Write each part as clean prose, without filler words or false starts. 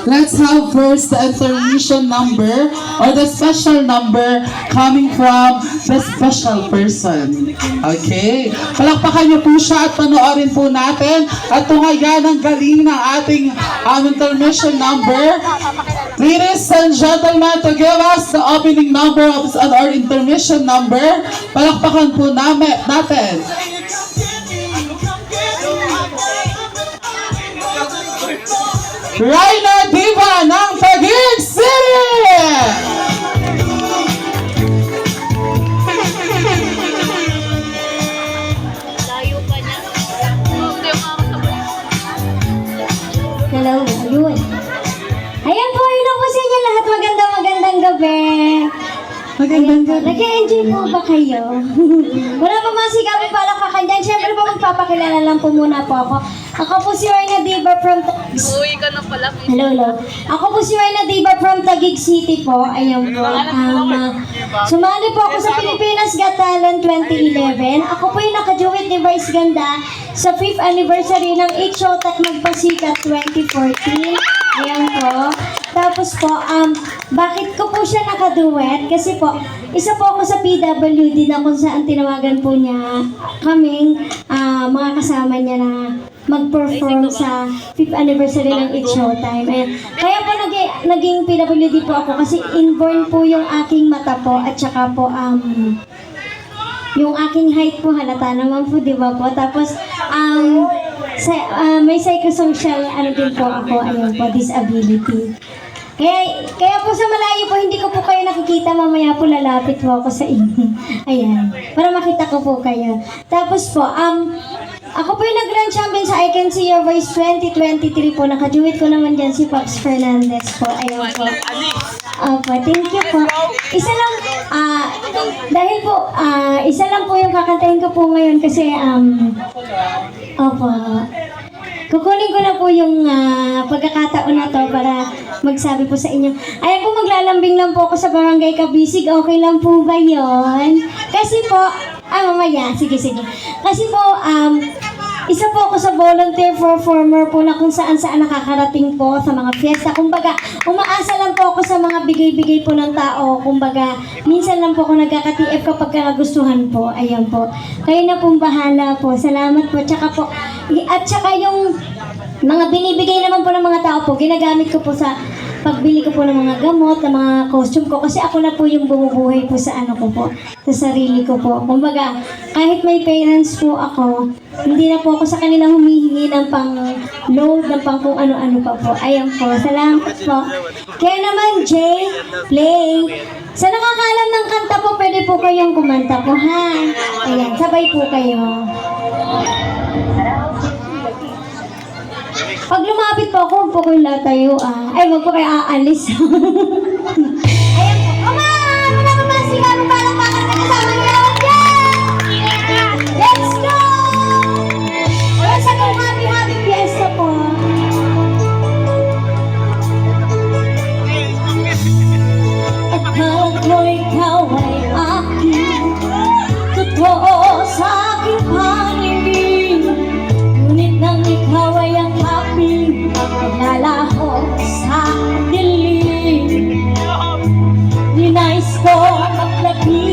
let's have first the information number or the special number coming from the special person. Okay? Palakpakan niyo po siya at panoorin po natin at tungayan ang galing ng ating intermission number. Ladies and gentlemen, to give us the opening number of our intermission number, palakpakan po natin. Raina Diva ng Taguig City! Hello, yun. Ayan po, yun po sa inyo lahat. Magandang gabi. Magandang gabi. Nag-enjoy po ba kayo? Wala pa masigapin palakpakan dyan. Siyempre po magpapakilala lang po muna po ako. Ako po si Raina Diva from... Uy ka na pala. Hello. Ako po si Raina Diva from Taguig City po. Ayan po. Sumali po ako sa Pilipinas Got Talent 2011. Ako po yung nakaduet ni Vice Ganda sa 5th anniversary ng Showtech Magpasikat 2014. Ayan po. Tapos po, bakit ko po siya nakaduet? Kasi po, isa po ako sa PWD na kung saan tinawagan po niya kaming mga kasama niya na mag-perform sa 5th anniversary ng It's Showtime. Ayan. Kaya po naging PWD po ako kasi inborn po yung aking mata po at saka po yung aking height po halata naman po, di ba po? Tapos may psychosocial din po ako, ayun po, disability. Kaya po sa malayo po, hindi ko po kayo nakikita. Mamaya po lalapit po ako sa inyo. Ayan. Para makita ko po kayo. Tapos po, ako po yung nag-grand champion sa I Can See Your Voice 2023 po. Nakaduet ko naman dyan si Pops Fernandez po. Ayan po. Opo, thank you po. Isa lang, dahil po, isa lang po yung kakantahin ko po ngayon kasi, opo, kukunin ko na po yung pagkakataon na to para magsabi po sa inyo. Ayan po, maglalambing lang po ako sa Barangay Kabisig. Okay lang po ba yun? Kasi po, mamaya, sige. Kasi po, isa po ako sa volunteer performer po na kung saan nakakarating po sa mga fiesta. Kumbaga, umaasa lang po ako sa mga bigay-bigay po ng tao. Kumbaga, minsan lang po ako nagkaka-TF kapag nagustuhan po. Ayan po. Kayo na pong bahala po. Salamat po. At saka yung mga binibigay naman po ng mga tao po, ginagamit ko po sa pagbili ko po ng mga gamot, ng mga costume ko. Kasi ako na po yung bumubuhay po sa ano ko po, sa sarili ko po. Kumbaga, kahit may parents po ako, hindi na po ako sa kanila humihingi ng pang-load, ng pang kung ano-ano pa po. Ayan po, salamat po. Kaya naman, Jay, play. Sa nakakaalam ng kanta po, pwede po kayong kumanta po, ha? Ayan, sabay po kayo. Pag lumapit po ako, huwag po kayong latayo, Ay, huwag po kayo aalis. Ayan po. Come on! Wala ka masigaro para bakit na kasama niyo naman dyan! Let's go! Let's go! Happy fiesta po. Akala ko ikaw ay akin, totoo sa aking paningin. Ngunit nang ikaw ay ang happy, naglalaho sa dilim. Dinais ko maglagi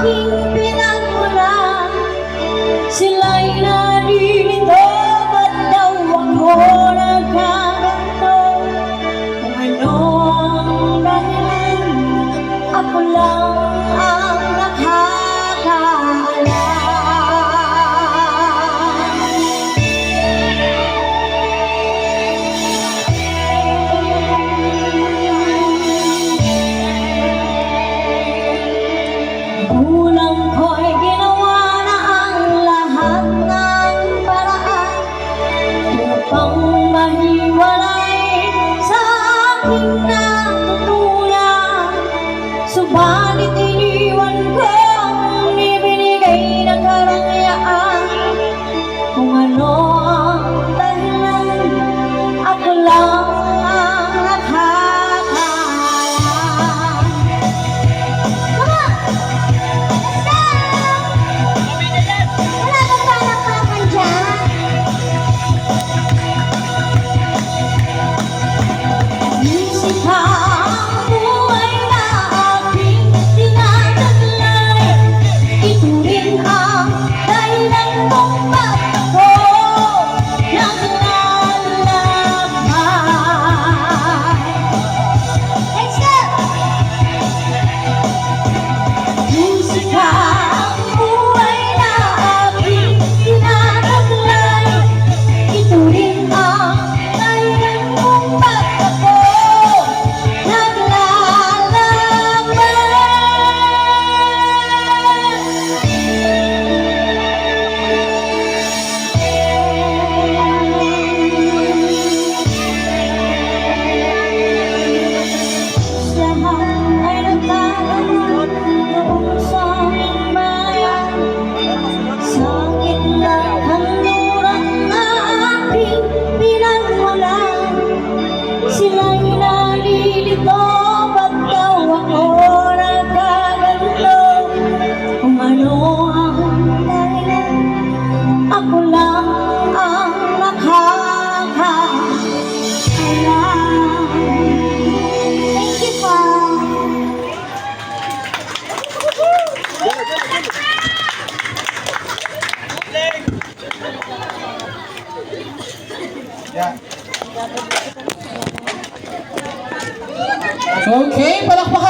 aking pinagmulan. Sila'y nalilito, ba't daw ako nagkaganto? Kung ano ang dahilan, ako lang ang nakakaalam. Kulang ko'y ginawa na ang lahat ng paraan upang mahiwalay sa aking natutunan. Subalit iniwan ko ang ibinigay na karangyaan. Kung ano ang dahilan, ako lang ang nakakaalam. Come on! Wala kang palakpakan dyan. Isip ka ang buhay na aking tinataglay. Ito rin ang dahilan kung bakit ako naglalakbay. Next step! Musika ang buhay na aking tinataglay. Ito rin ang dahilan kung bakit ako lahat ay nagtatanong noong sa aming bayan. Sa gitna ng kanluran na aking pinagmulan. Sila'y nalilito, ba't daw ako nagkaganto? Kung ano ang dahilan, ako lang ang nakakaalam. Thank you po. Okay, palakpakan